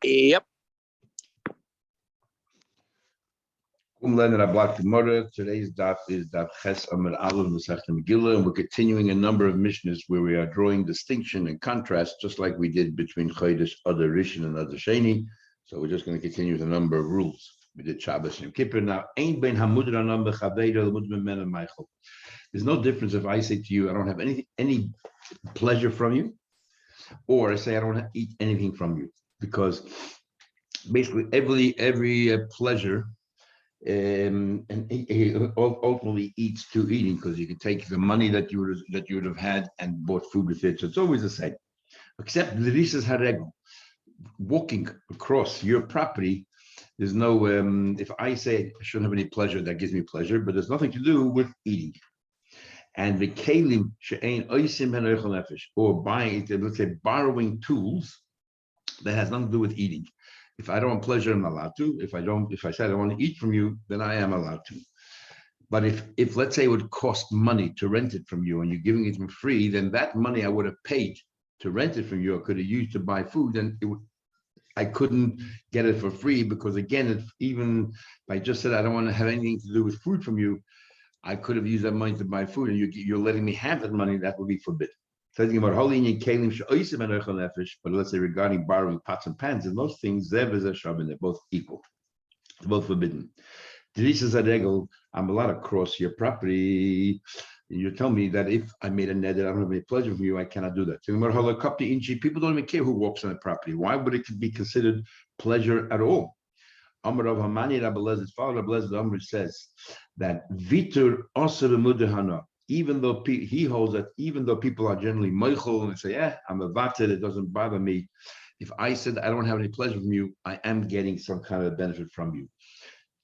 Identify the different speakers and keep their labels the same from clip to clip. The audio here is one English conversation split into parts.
Speaker 1: Yep.
Speaker 2: Today's daf is daf Ches Amud Aleph Masechet Megilah, and we're continuing a number of mishnahs where we are drawing distinction and contrast, just like we did between Chodesh Adar Rishon and Adar Sheni. So we're just going to continue with a number of rules. We did Shabbos and Yom Kippur. Now, Ein bein hamudra anam b'chaveira l'mud memena Michael. There's no difference if I say to you, I don't have any pleasure from you, or I say I don't eat anything from you, because basically every pleasure. And ultimately eats to eating, because you can take the money that you would have had and bought food with it. So it's always the same, except the risas haregel, walking across your property. There's no if I say I shouldn't have any pleasure, that gives me pleasure, but there's nothing to do with eating. And the kelim she'ein oisim henochel nefesh, or buying, let's say borrowing tools that has nothing to do with eating. If I don't want pleasure, I'm allowed to. If I said I want to eat from you, then I am allowed to. But if let's say it would cost money to rent it from you and you're giving it for free, then that money I would have paid to rent it from you, I could have used to buy food, and I couldn't get it for free, because again, even if I just said I don't want to have anything to do with food from you, I could have used that money to buy food, and you're letting me have that money. That would be forbidden. But let's say regarding borrowing pots and pans and those things, they're both equal, they're both forbidden. I'm allowed to cross your property. You tell me that if I made a net that I don't have any pleasure from you, I cannot do that. People don't even care who walks on the property. Why would it be considered pleasure at all? Amar Rav Hamani Rabelez's father Rabelez Amr says that Vitur Oser Mudahana. Even though he holds that, even though people are generally meichel and say, I'm a vater, it doesn't bother me. If I said I don't have any pleasure from you, I am getting some kind of benefit from you.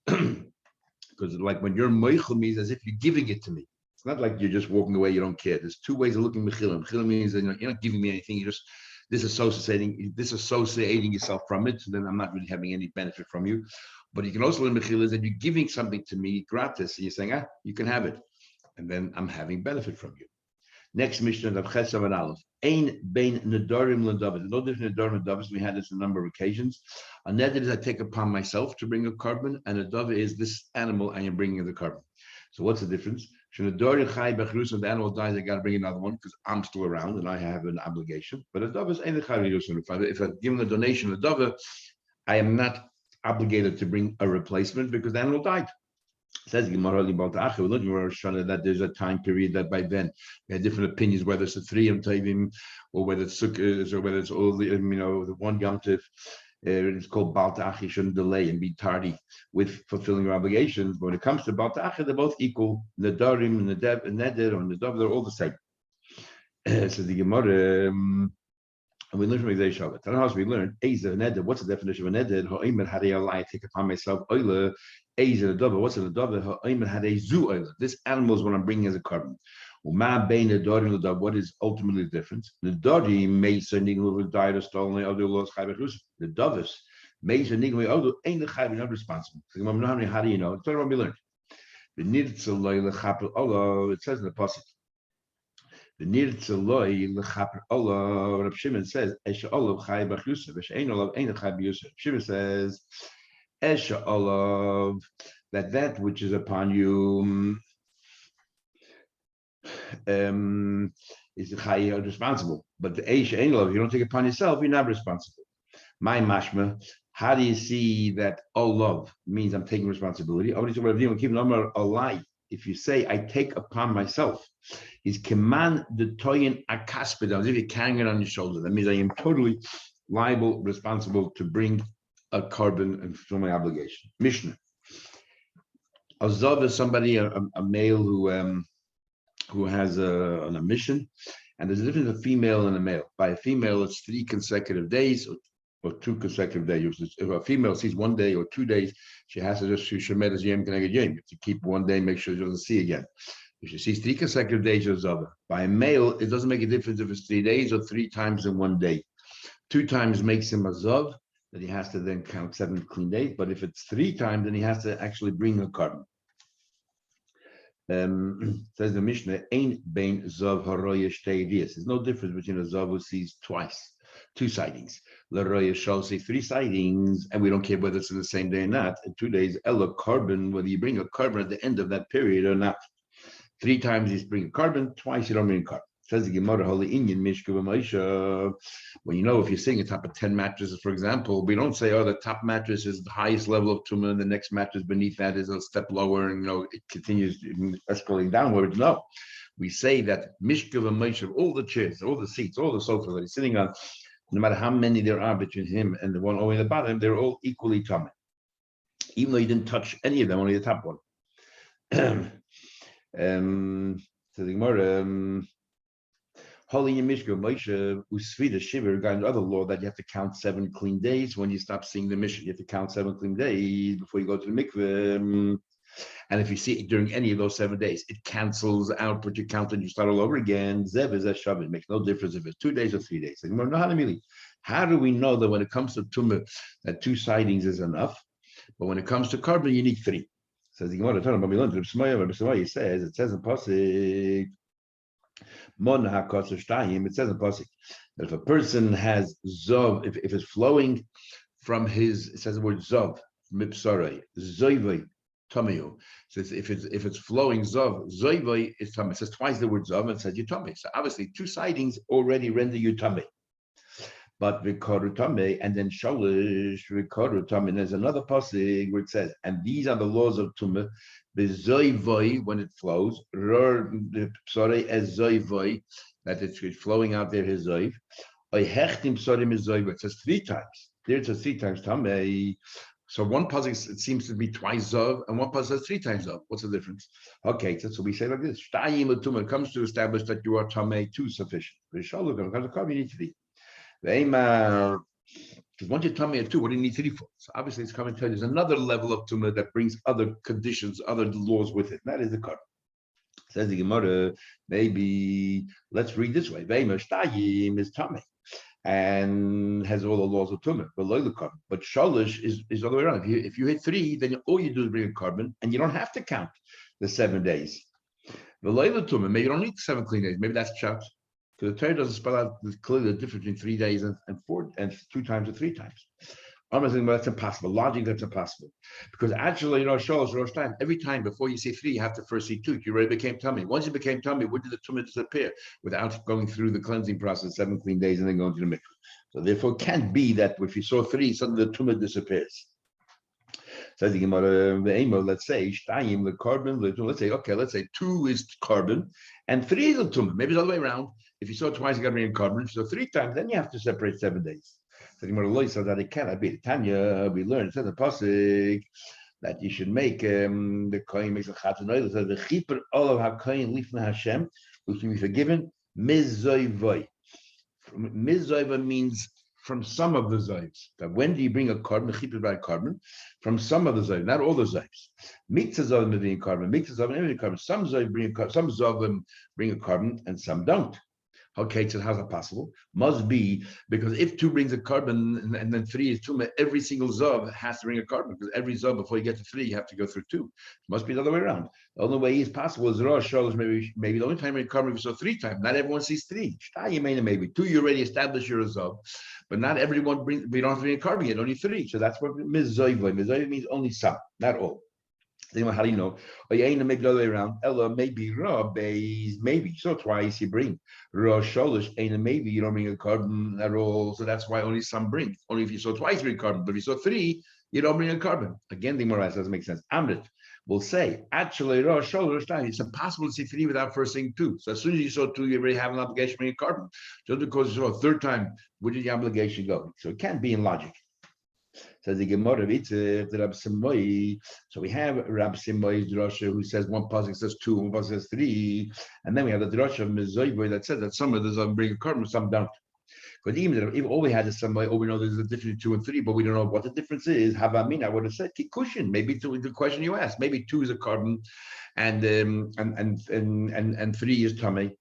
Speaker 2: Because like when you're meichel means as if you're giving it to me. It's not like you're just walking away, you don't care. There's two ways of looking at Megilah. Megilah means that you're not giving me anything, you're just disassociating yourself from it, so then I'm not really having any benefit from you. But you can also learn Megilah is that you're giving something to me gratis, and you're saying, you can have it. And then I'm having benefit from you. Next mission of Ches Amud Aleph. Ein bein nedarim l'david. No different nedarim and davis. We had this on a number of occasions. A neder is I take upon myself to bring a carbon, and a davar is this animal I am bringing the carbon. So what's the difference? If the animal dies, I got to bring another one because I'm still around and I have an obligation. But a davar is ein chai. If I've given a donation, a davar, I am not obligated to bring a replacement because the animal died. Says that there's a time period that by then we had different opinions, whether it's a 3 Yom Tovim or whether it's Sukkot or whether it's all the one Yom Tov. It's called Bal Ta'ach. You shouldn't delay and be tardy with fulfilling your obligations. But when it comes to Bal Ta'ach, they're both equal. Nedarim, Neder, or Nedav, they're all the same. So the Gemara, and we learned from Isaiah Shabbat. Tanahas we learned, Neder. What's the definition of a Neder? Ha'omer hadei alai, take upon myself oila. What's in the davar? This animal is what I'm bringing as a carbon. What is ultimately the difference? The dodi may sending who died or stolen other laws. The davis may sending other ain't the chayv not responsible. How do you know? It's what we learned. The nirtzaloi it says in the pasuk. The nirtzaloi lechaper Allah. Reb Shimon says esha olav chayv b'chusaf. Esha ein olav ein chayv b'yusaf. Shimon says Esha olav, that which is upon you is responsible. But the Esha ain't olav, you don't take it upon yourself, you're not responsible. My mashma, how do you see that olav means I'm taking responsibility? If you say I take upon myself, is keman the toyin akasped, as if you're carrying it on your shoulder. That means I am totally liable, responsible to bring a carbon and fulfill my obligation. Mishnah. A zav is somebody, a male who has a mission, and there's a difference of a female and a male. By a female, it's 3 consecutive days or 2 consecutive days. If a female sees 1 day or 2 days, she has to just shemed as yem keneged yem. You have to keep 1 day, make sure she doesn't see again. If she sees 3 consecutive days, she's zav. By a male, it doesn't make a difference if it's 3 days or 3 times in 1 day. 2 times makes him a zav. That he has to then count 7 clean days, but if it's 3 times, then he has to actually bring a carbon. Says the Mishnah, "Ein bein zav haroyesh te'edias." There's no difference between a zav who sees twice 2 sightings. Leroy shall say 3 sightings, and we don't care whether it's in the same day or not. In 2 days, Ella carbon, whether you bring a carbon at the end of that period or not. 3 times you bring a carbon, twice you don't bring a carbon. Says the Gemara, Holy Indian Mishka when you know if you're sitting on top of 10 mattresses, for example, we don't say, oh, the top mattress is the highest level of tumor, and the next mattress beneath that is a step lower, and it continues escalating downwards. No. We say that Mishka Moshe, all the chairs, all the seats, all the sofas that he's sitting on, no matter how many there are between him and the one over in the bottom, they're all equally tummy. Even though he didn't touch any of them, only the top one. So the Gemara, Holy Mishka Moshe Usvida Shiver got another law that you have to count 7 clean days when you stop seeing the mission. You have to count 7 clean days before you go to the mikveh. And if you see it during any of those 7 days, it cancels out what you counted. You start all over again. Zev is a shav. It makes no difference if it's 2 days or 3 days. How do we know that when it comes to tumah, that 2 sightings is enough, but when it comes to carbon, you need 3? Says the Gemara, he says, it says in Pasuk, it says in Pasuk that if a person has zov, if it's flowing from his, it says the word zov, mipsarai, zoivai, Tomiyu. So if it's flowing zov, zoivai is tummy. It says twice the word zov and it says you tummy. So obviously 2 sightings already render you tummy. But v'koru tummy and then sholish v'koru tummy. There's another passage where it says, and these are the laws of tummy. Zoivai when it flows, sorry as zoivai that it's flowing out there his zoiv. Hechtim sorim is zoivai. It says 3 times. There it says 3 times tummy. So one pasuk it seems to be twice zav, and one pasuk says 3 times zav. What's the difference? Okay, so we say like this: it comes to establish that you are tamei 2 sufficient. But you need 3. Because once you're tamei 2, what do you need 3 for? So obviously, it's coming to tell you there's another level of tumah that brings other conditions, other laws with it. And that is the carbon. Says the Gemara, maybe let's read this way: Ve'ema shtayim is tamei. And has all the laws of tumah, below the carbon. But shalish is the other way around. If you hit 3, then all you do is bring a carbon, and you don't have to count the 7 days. Below the tumah, maybe you don't need 7 clean days. Maybe that's chopped. Because the Torah doesn't spell out clearly the difference between 3 days and 4 and 2 times or 3 times. I'm saying, well, that's impossible. Logically, that's impossible. Because actually, shalish rosh time. Every time before you see 3, you have to first see 2. You already became tummy. Once you became tummy, where did the tumah disappear? Without going through the cleansing process, 7 clean days, and then going to the mikveh. So therefore, it can't be that if you saw 3, suddenly the tumah disappears. Says the Gemara, let's say shtayim the carbon. Let's say 2 is carbon, and 3 is the tumah. Maybe it's the other way around. If you saw twice, you got to bring in carbon. So 3 times, then you have to separate 7 days. So the Gemara says that it cannot be. Tanya, we learned, it says the pasuk that you should make the kohen makes a chatanoi. It says the chiper olav hakohen lifnei Hashem, which can be forgiven mizoivoi. Mizoiva means from some of the zayvs. That when do you bring a carbon, the chiper by carbon? From some of the zayvs, not all the zayvs. Mixed zayvim bring a carbon, mixed zayvim bring a carbon. Some zayvim bring a carbon, some zayvim bring a carbon, and some don't. Okay, so how's that possible? Must be because if 2 brings a carbon and then 3 is tumah, every single zav has to bring a carbon because every zav before you get to 3, you have to go through 2. It must be the other way around. The only way is possible is Rosh Shalosh, maybe the only time you bring a carbon if you saw 3 times. Not everyone sees 3. Maybe 2 you already established you're a zav, but not everyone brings. We don't have to bring a carbon yet. Only 3. So that's what mizoivoi. Mizoivoi means only some, not all. How do you know? Maybe the other way around. Ella, maybe maybe. So twice you bring Rosh Sholish, maybe you don't bring a carbon at all. So that's why only some bring. Only if you saw twice bring carbon, but if you saw 3, you don't bring a carbon. Again, the Gemara doesn't make sense. Amrit will say, actually, Rosh Sholish, it's impossible to see 3 without first seeing 2. So as soon as you saw 2, you already have an obligation to bring a carbon. Just because you saw a 3rd time, where did the obligation go? So it can't be in logic. Says the Gemara, so we have Rab Simoi's drasha who says one pasuk says 2, one pasuk says 3, and then we have the drasha of Mizoivoy that says that some of those bring a carbon, some don't. Because even if all we had is somebody, we know there's a difference between 2 and 3, but we don't know what the difference is. Havamina, I would have said Kikushin. Maybe the question you asked, maybe 2 is a carbon, and 3 is tamei.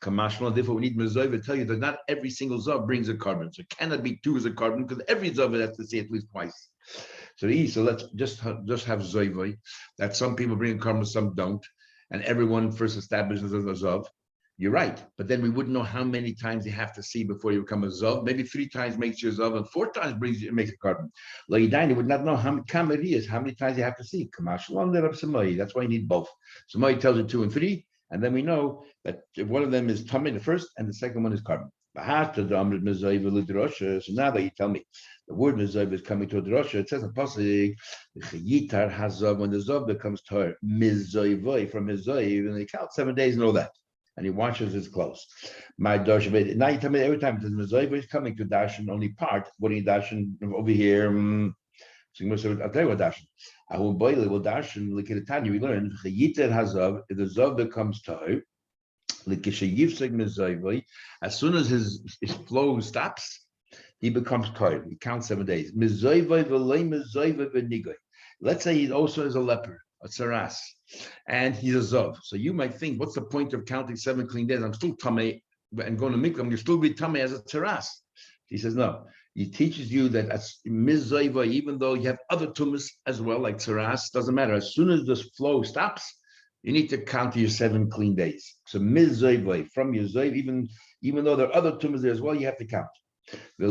Speaker 2: Kamashma, therefore, we need Mezaiv to tell you that not every single Zav brings a carbon. So it cannot be 2 as a carbon because every Zav has to say at least twice. So let's just have Zaivai, that some people bring a carbon, some don't, and everyone first establishes as a Zav. You're right, but then we wouldn't know how many times you have to see before you become a Zov. Maybe 3 times makes you a Zov, and 4 times makes a carbon. Loidaini would not know how many times you have to see. That's why you need both. Somebody tells you 2 and 3, and then we know that if one of them is tummy, the first, and the second one is carbon. So now that you tell me the word Mizayv is coming to a drosha, it says in Pasuk, Yitar Hazav, when the Zav becomes Tor, Mizayv from Mizayv, and they count 7 days and all that. And he washes his clothes. My dash. Now you tell me every time the Mizayv is coming to dashin only part. What are you dashing over here? So I'll tell you what dashin. I will boil it. Will dashin. Look at the Tanya. We learned Yitar Hazav. If the Zav becomes Tor, as soon as his flow stops, he becomes tired. He counts 7 days. Let's say he also is a leper, a tsaras, and he's a zov. So you might think, what's the point of counting 7 clean days? I'm still tummy and going to mikvah. You still be tummy as a tsaras. He says no. He teaches you that as mizayva, even though you have other tumas as well, like tsaras, doesn't matter. As soon as this flow stops, you need to count your 7 clean days. So mizayva, from your zayv, even though there are other tumas there as well, you have to count. And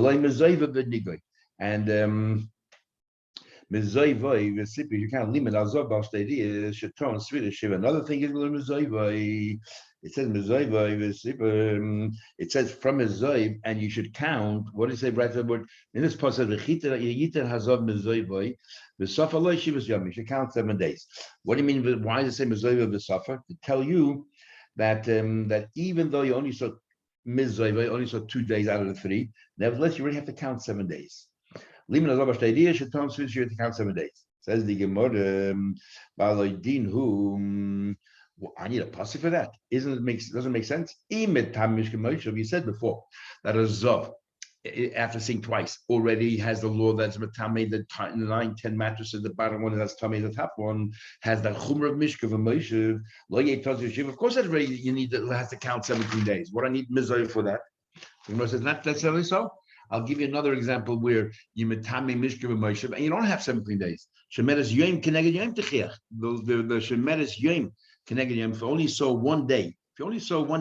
Speaker 2: mizayvay, you can't limit azov b'ashtedi sheton svira shiva. Another thing is mizayvay. It says mizayvay. It says from mizayv, and you should count. What does it say? Right the word in this passage. Yitar hazov mizayvay. V'safa lo shivas yom. You should count 7 days. What do you mean? Why does it say mizayvay v'safa? To tell you that that even though you only saw mizayvay, only saw 2 days out of the 3, nevertheless you already have to count 7 days. Liman azov b'ashtedi sheton svira shiva to count 7 days. Says the Gemara, who I need a pasuk for that. Doesn't make sense? You said before that a Zov, after seeing twice, already has the law that's Matame, the 9-10 mattresses, the bottom one that's Tame, the top one has the Chumra of Mishkav and Moshe. Of course, that's ready. You need to have to count 17 days. What I need Mizrahi for that? The says not necessarily so. I'll give you another example where you Matame Mishkav and Moshe, and you don't have 17 days. Shemeres Yom Keneged Yom Techiach. The Shemeres Yom Keneged Yom. If you only saw 1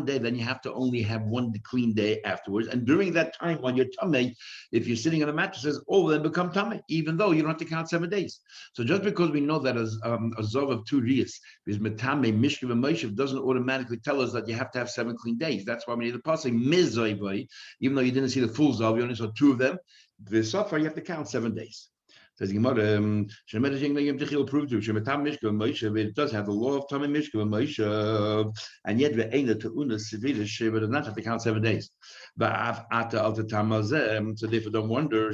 Speaker 2: day, then you have to only have 1 clean day afterwards. And during that time, when you're tummy, if you're sitting on the mattresses, all of them become tummy, even though you don't have to count 7 days. So just because we know that a zov of 2 riyas is metame mishkav and moshev doesn't automatically tell us that you have to have 7 clean days. That's why we need the pasuk mizayvay. Even though you didn't see the full zov, you only saw 2 of them. The suffer you have to count 7 days. Says Gemara, prove to it does have the law of Tamim Mishka and Moshe, and yet we ain't to una civil shiva does not have to count 7 days. But after alta tamazem, so therefore don't wonder.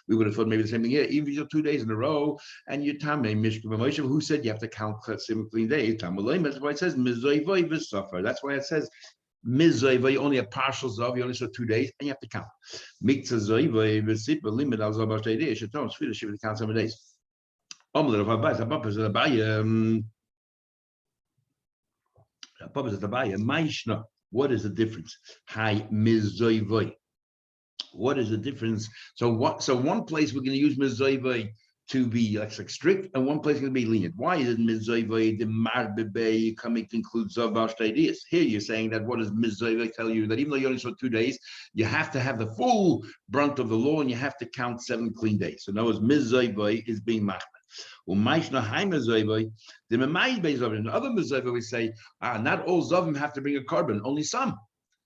Speaker 2: We would have thought maybe the same thing here. Even if you're 2 days in a row and you Tamim Mishka and Moshe, who said you have to count 7 clean days? That's why it says Mizayvay v'safar. That's why it says Mizayva, you only have partial zav, you only saw 2 days, and you have to count. Mikza zayva, v'sipa limit al zav ashtei sheton shvira shiva to count 7 days. Omelet of Abayis, Abaya, Maishna. What is the difference? Hi Mizayva. What is the difference? So one place we're going to use Mizayva to be like strict, and one place is going to be lenient. Why is it mizayvay the marbebe coming to include zavash ideas? Here you're saying that what does mizayvay tell you? That even though you only saw 2 days, you have to have the full brunt of the law, and you have to count 7 clean days. So in other words, mizayvay is being machmir. U'maishna hai mizayvay the memayvay zavim. In other mizayvay we say not all zavim have to bring a carbon, only some.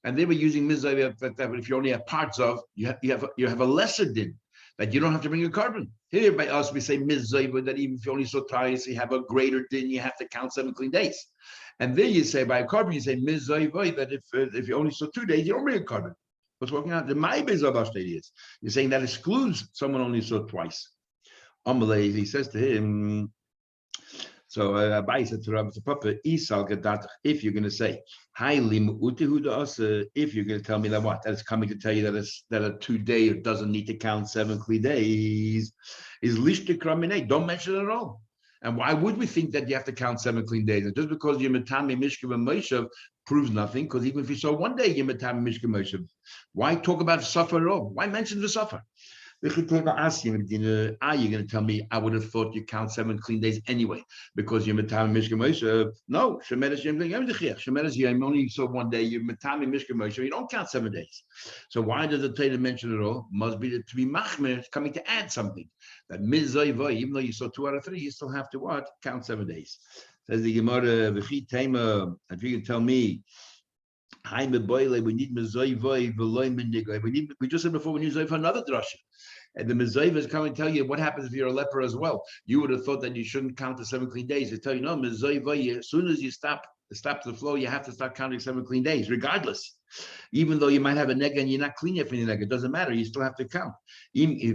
Speaker 2: And they were using mizayvay that if you only have parts of, you have a lesser din, that you don't have to bring a carbon. Here by us, we say mizayva, that even if you only saw twice, you have a greater din, you have to count 7 clean days. And then you say by a carbon, you say mizayva, that if you only saw 2 days, you don't bring a carbon. What's working out? The my bezabash is. You're saying that excludes someone only saw twice. Amalei, he says to him, so Abai said to Rabbi Papa, if you're going to say, if you're going to tell me that what? That it's coming to tell you that a 2 day doesn't need to count 7 clean days, is lishte kramine, don't mention it at all. And why would we think that you have to count 7 clean days? And just because you're metame mishkav and moshev proves nothing, because even if you saw 1 day, you're metame mishkav and moshev. Why talk about the suffer at all? Why mention the suffer? You're going to tell me I would have thought you count 7 clean days anyway because you're Matami Mishka Moshe. No, Shemeres only saw one day. You're Matami Mishka Moshe. You don't count 7 days. So why does the Torah mention it all? Must be to be machmer, coming to add something. That mizayvay, even though you saw 2 out of 3, you still have to what? Count 7 days. Says the Gemara, v'chi tema. If you can tell me. We need mezayvay v'loy minigay. We just said before we need mezayvay for another drasha, and the mezayvay is coming to tell you what happens if you're a leper as well. You would have thought that you shouldn't count the 7 clean days. They tell you no, mezayvay. As soon as you stop the flow, you have to start counting 7 clean days, regardless. Even though you might have a nega and you're not clean yet for your nega, it doesn't matter. You still have to count.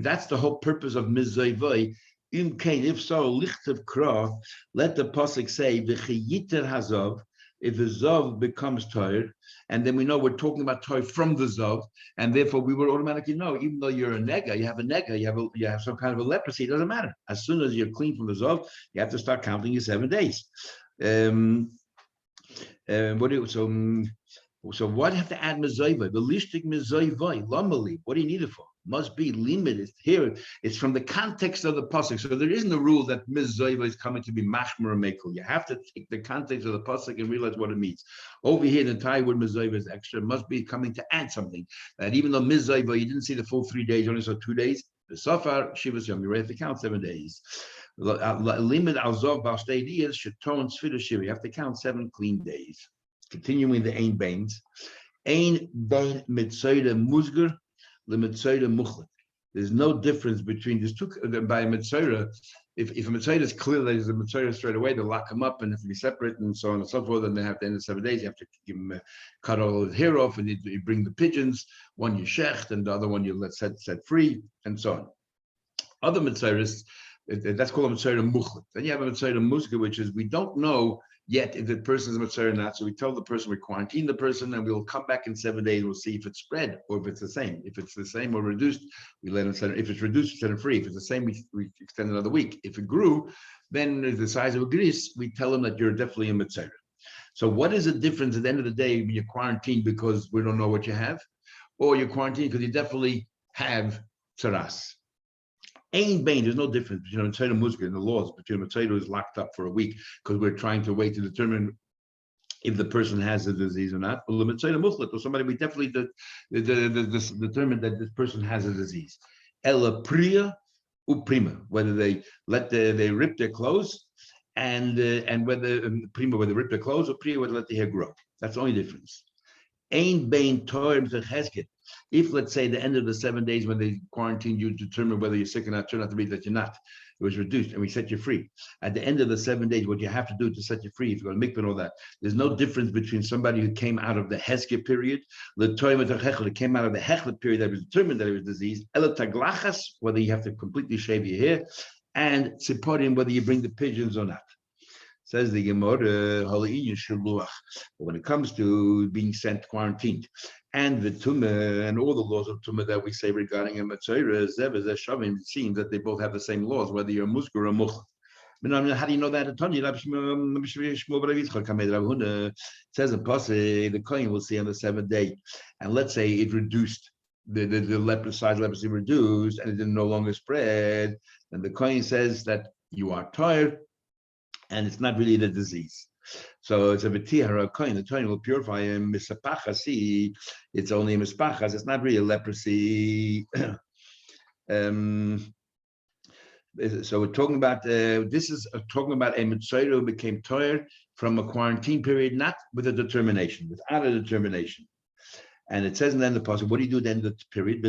Speaker 2: That's the whole purpose of mezayvay. If so, lichtav kra. Let the pasuk say v'chiyiter hazav. If the Zav becomes tired, and then we know we're talking about tired from the Zav, and therefore we would automatically know, even though you're a nega, you have some kind of a leprosy, it doesn't matter. As soon as you're clean from the Zav, you have to start counting your 7 days. So what do you have to add mezayvay? The lishtik mezayvay, lamali. What do you need it for? Must be limited. Here, it's from the context of the pasuk. So there isn't a rule that mezayvay is coming to be machmer or mekel. You have to take the context of the pasuk and realize what it means. Over here, the entire word mezayvay is extra. It must be coming to add something. That even though mezayvay, you didn't see the full 3 days, you only saw 2 days. The safar shivas yom, you have to count 7 days. Limit al-zov b'al sheton sfira shiva. You have to count 7 clean days. Continuing the ain bains, ain bain mitzayda musgar, the mitzayda muchlet. There's no difference between these two. By mitzayda, if a mitzayda is clear that he's a mitzayda straight away, they lock him up and have to be separate and so on and so forth. And they have to end the 7 days. You have to give him cut all his hair off, and you bring the pigeons. One you shecht, and the other one you let set free, and so on. Other mitzaydas, that's called a mitzayda muchlet. Then you have a mitzayda musgar, which is we don't know yet if the person is a mitzvah or not. So we tell the person, we quarantine the person, and we'll come back in 7 days. We'll see if it's spread or if it's the same. If it's the same or reduced, we let him set it. If it's reduced, we set it free. If it's the same, we extend another week. If it grew, then the size of a grease, we tell them that you're definitely a mitzvah. So what is the difference at the end of the day when you're quarantined because we don't know what you have, or you're quarantined because you definitely have tzaras? Ain't Bain, there's no difference between a Mitzvah and Musgar in the laws, between a Mitzvah who is locked up for a week because we're trying to wait to determine if the person has a disease or not. Or the Mitzvah Muchlet, or somebody we definitely determined that this person has a disease. Ella Priya Uprima, whether they they rip their clothes and whether Prima, whether they rip their clothes, or Priya, whether they let the hair grow. That's the only difference. Ain't Bain Torm Chesket. If, let's say, the end of the 7 days when they quarantine you, determine whether you're sick or not, turn out to be that you're not. It was reduced, and we set you free. At the end of the 7 days, what you have to do to set you free, if you go to mikvah and all that, there's no difference between somebody who came out of the Heskeh period, the Toim came out of the Hechlet period that was determined that it was disease, Elataglachas, whether you have to completely shave your hair, and Tziporim, whether you bring the pigeons or not. Says the Gemara, but when it comes to being sent quarantined, and the Tumah and all the laws of Tumah that we say regarding a Matzorah, it seems that they both have the same laws, whether you're a Musgar or a Muchlet. How do you know that? It says in Pasuk, the Kohen will see on the 7th day, and let's say it reduced, the leprosy reduced, and it didn't no longer spread, then the Kohen says that you are tired, and it's not really the disease. So it's a v'tihara kohen. The kohen will purify him. Misapachasi. It's only a mispachas. It's not really a leprosy. So we're talking about this is talking about a mitzvah who became tired from a quarantine period, not with a determination, without a determination. And it says in the end of the passage, what do you do at the end of the period?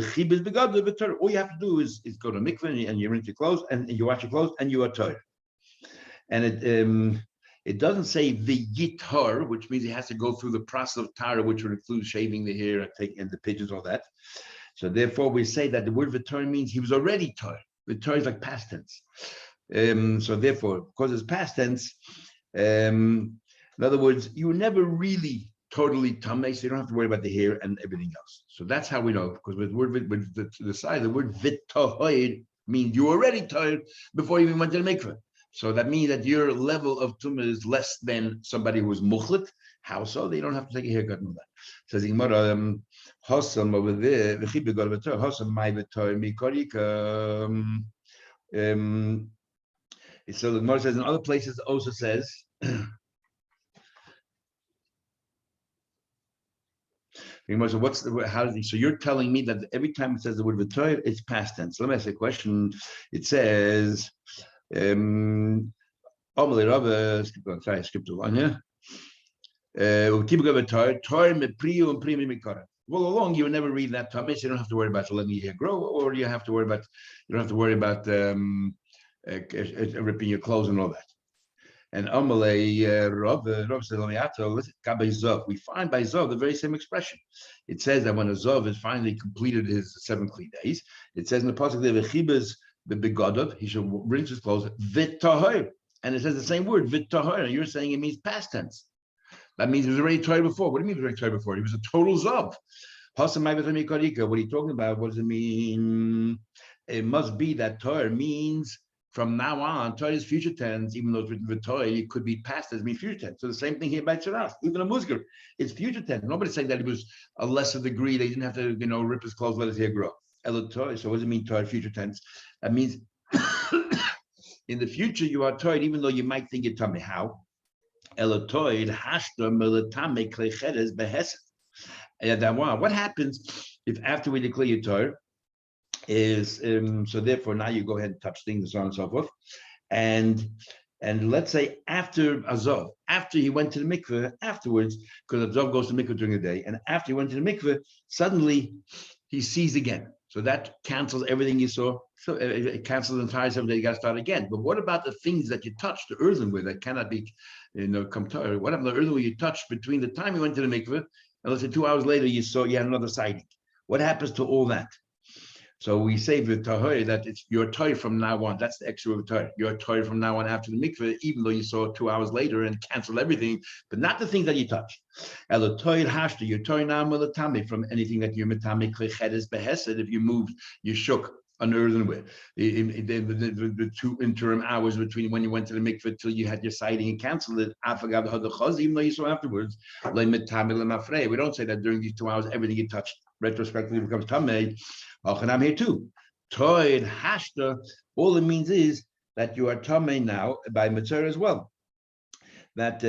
Speaker 2: All you have to do is go to mikveh and you rinse your clothes and you wash your clothes and you are tired. And it doesn't say the yitar, which means he has to go through the process of tara, which would include shaving the hair and the pigeons, all that. So therefore, we say that the word vitar means he was already tar. Vitar is like past tense. So therefore, because it's past tense, in other words, you were never really totally tamei, so you don't have to worry about the hair and everything else. So that's how we know, because with the word the side, the word vitahoid means you were already tired before you even went to the mikveh. So that means that your level of tumah is less than somebody who is muchlit. How so? They don't have to take a haircut and all that. Says Gemara, Hossam over there, Hossam my v'toy mikorika. So the Gemara says in other places it also says. So how does he? So you're telling me that every time it says the word v'toy, it's past tense. Let me ask you a question. It says, sorry, I skipped a line here. Well, along you would never read that Thomas. You don't have to worry about letting your hair grow, or you have to worry about ripping your clothes and all that. And Rav says, we find by Zov the very same expression. It says that when a Zov has finally completed his 7 clean days, it says in the pasuk there, the begodov, he should rinse his clothes, v'tahor, and it says the same word, v'tahor, and you're saying it means past tense. That means it was already tried before. What do you mean it was already tried before? He was a total Zov. What are you talking about? What does it mean? It must be that Torah means from now on, Torah is future tense, even though it's written with Torah, it could be past tense, mean future tense. So the same thing here by Tzaras. Even a Musgar, it's future tense. Nobody's saying that it was a lesser degree. They didn't have to, rip his clothes, let his hair grow. So what does it mean, Torah, future tense? That means in the future, you are Torah, even though you might think you're tummy. How? What happens if after we declare your Torah is so therefore now you go ahead and touch things and so on and so forth, and let's say after Azov, after he went to the mikveh afterwards, because Azov goes to the mikveh during the day, and after he went to the mikveh, suddenly he sees again. So that cancels everything you saw. So it cancels the entire 7 days. You got to start again. But what about the things that you touched, the earthenware that cannot be, come to? What about the earthenware you touched between the time you went to the mikveh and let's say 2 hours later you had another sighting? What happens to all that? So we say with Tahor that it's your Torah from now on. That's the extra of Torah. Your Torah from now on after the mikveh, even though you saw 2 hours later and canceled everything, but not the things that you touched. Your Torah now milatami from anything that you metami klechedes behesed. If you moved, you shook an earthenware. The 2 interim hours between when you went to the mikveh till you had your sighting and canceled it, even though you saw afterwards. We don't say that during these 2 hours everything you touched retrospectively becomes tamei. And I'm here too. Toid hashta. All it means is that you are tamei now by mitzvah as well. That what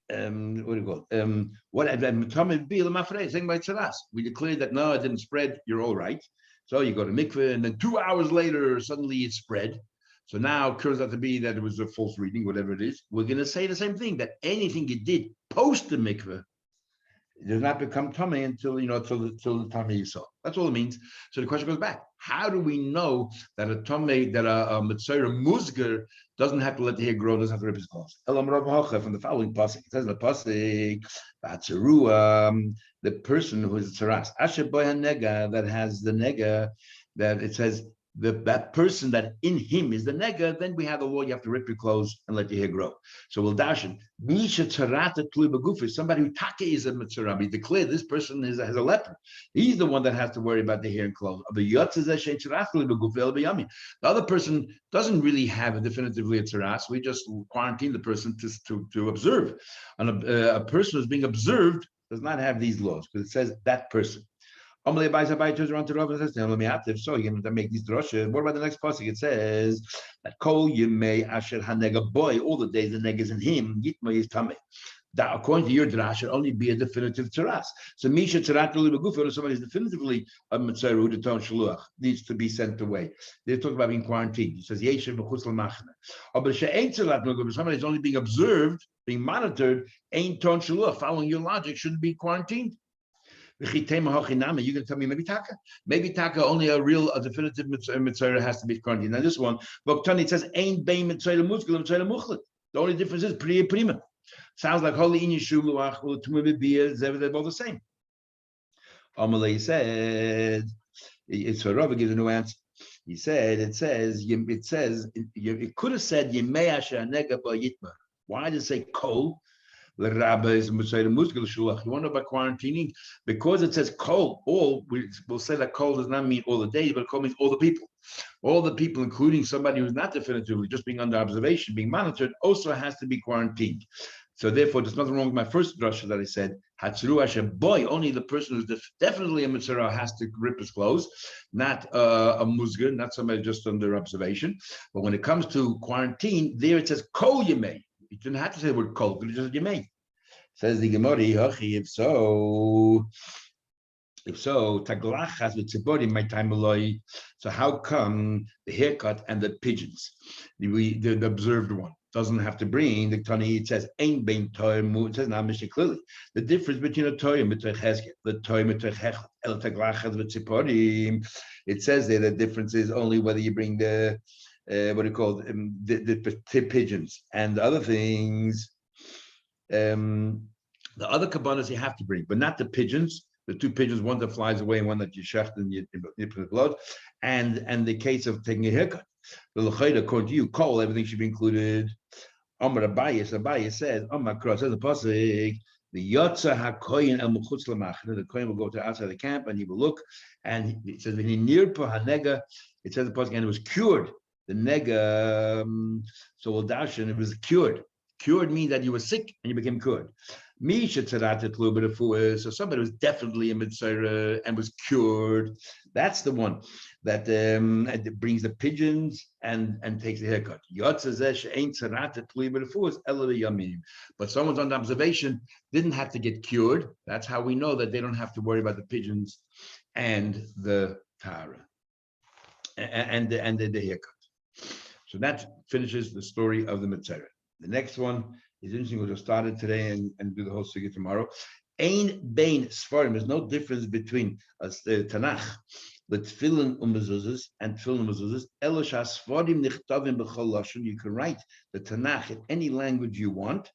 Speaker 2: do you call it? What tamei be l'mafrei saying by tzaras. We declared that no, it didn't spread. You're all right. So you go to mikveh, and then 2 hours later, suddenly it spread. So now it turns out to be that it was a false reading, whatever it is. We're going to say the same thing, that anything you did post the mikveh, it does not become tummy until till the tummy you saw. That's all it means. So the question goes back: how do we know that a tummy, that a mitzvah musger doesn't have to let the hair grow, doesn't have to rip his clothes? Elam Rav Hocha from the following pasuk. It says in the pasuk, the person who is tzaras, asher boy nega, that has the nega, that it says that person that in him is the nega, then we have the law, you have to rip your clothes and let your hair grow. So we'll dash it. Somebody who taka is a mitzvah, we declare this person has a leper. He's the one that has to worry about the hair and clothes. The other person doesn't really have a definitively a tzaras. We just quarantine the person to observe. And a person who's being observed does not have these laws, because it says that person. So you're going to make these droshes. What about the next pasuk? It says that kol yemei asher hanega boy, all the days the neg is in him, yitma is tamei. That according to your drasha, should only be a definitive tzaras. So misha tzarat l'begufo, somebody is definitively a mitzvah who the ton shaluach needs to be sent away. They're talking about being quarantined. He says yeshiv b'chutz l'machna. But she'ain tzarat l'begufo, somebody is only being observed, being monitored. Ain ton shaluach, following your logic, shouldn't be quarantined. You can tell me maybe taka only a definitive mitzvah has to be quarantined. Now this one, it says ain't bein mitzvah muskel mitzvah muchlet. The only difference is priya prima. Sounds like holy in yeshu luach will they're both the same. Amalei said, it's a Rav gives a new answer. He said it could have said yemei asher nega ba yitma. Why did it say kol? You want to know about quarantining? Because it says kol, all, we'll say that kol does not mean all the days, but kol means all the people. All the people, including somebody who's not definitively just being under observation, being monitored, also has to be quarantined. So therefore, there's nothing wrong with my first drasha that I said, Hatzuru Hashem, boy, only the person who's definitely a mitzvah has to rip his clothes, not a musga, not somebody just under observation. But when it comes to quarantine, there it says kol yemei. You didn't have to say the word kol, but it just yemei. Says the Gemara, if so, taglachas with tzibori my time aloi. So how come the haircut and the pigeons, the observed one, doesn't have to bring the Tani? It says ein bein toim. It says now Mishnah clearly the difference between a toim and the toim and el taglachas with tzibori. It says there the difference is only whether you bring the what do you call the pigeons and the other things. The other kabbanas you have to bring, but not the pigeons. The two pigeons, one that flies away and one that you shecht and you put the blood, and the case of taking a haircut. The l'chayda, according to you, kol, everything should be included. Amar Abaye says, Amar Kra says the pasuk, the yotza hakoyin el muchutz lamachne. The kohen will go to outside the camp and he will look, and it says when he neared hanega, it says the pasuk, and it was cured. The nega, so we'll dash, and it was cured. Cured means that you were sick and you became cured. So somebody was definitely a mitzvah and was cured. That's the one that brings the pigeons and takes the haircut. But someone's under observation didn't have to get cured. That's how we know that they don't have to worry about the pigeons and the tara and the haircut. So that finishes the story of the mitzvah. The next one is interesting. We'll just start it today and do the whole sugya tomorrow. Ein bein sfarim. There's no difference between Tanakh, the tefillin umezuzas and tefillin umezuzas. Elosh hasfarim nichtavim b'chol lashon. You can write the Tanakh in any language you want.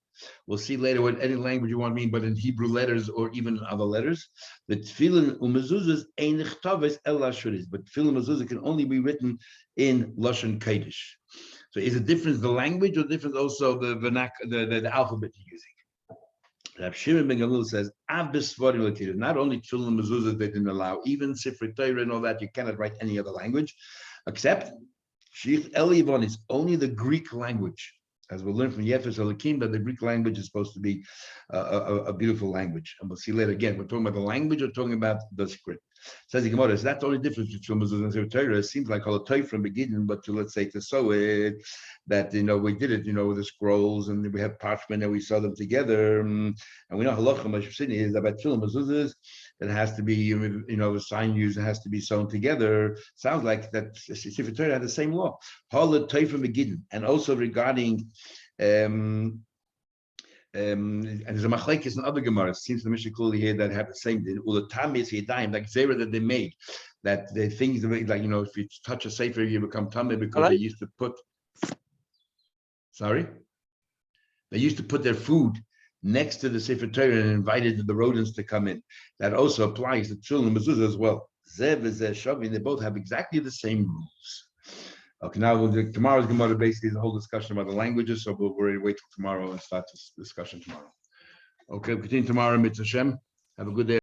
Speaker 2: We'll see later what any language you want mean, but in Hebrew letters or even other letters. The tefillin umezuzas ein nichtaves el lashuris. But tefillin umezuzah can only be written in lashon kodesh. So is it different the language or different also the the alphabet you're using? Rav Shimon ben Gamliel says, not only tefillin mezuzah they didn't allow, even Sifrei Torah and all that, you cannot write any other language, except Sheikh Elivon is only the Greek language. As we'll learn from Yefes Elikim, that the Greek language is supposed to be a beautiful language. And we'll see later again, we're talking about the language or talking about the script. Says the Gemara, so that's the only difference between mezuzah and Sifrei Torah. It seems like all the Torah from beginning, but to let's say to sew it, that we did it, with the scrolls and we have parchment and we sew them together. And we know halacha mashusini is that by tefillin mezuzahs, it has to be, the sign used, it has to be sewn together. Sounds like that Sifrei Torah had the same law. Hala Torah from beginning, and also regarding. And there's a machlekes in other gemaras. It seems the Mishnah clearly here that have the same thing. Ulatam is yadayim, like zera that they made, that the things like if you touch a sefer you become tameh because they used to put. Sorry, they used to put their food next to the Sefer Torah and invited the rodents to come in. That also applies to tefillin and mezuzah as well. Zev and shavin, they both have exactly the same rules. Okay, now tomorrow's Gemara basically is a whole discussion about the languages, so we'll already wait till tomorrow and start this discussion tomorrow. Okay, we'll continue tomorrow, Mitzvah Hashem. Have a good day.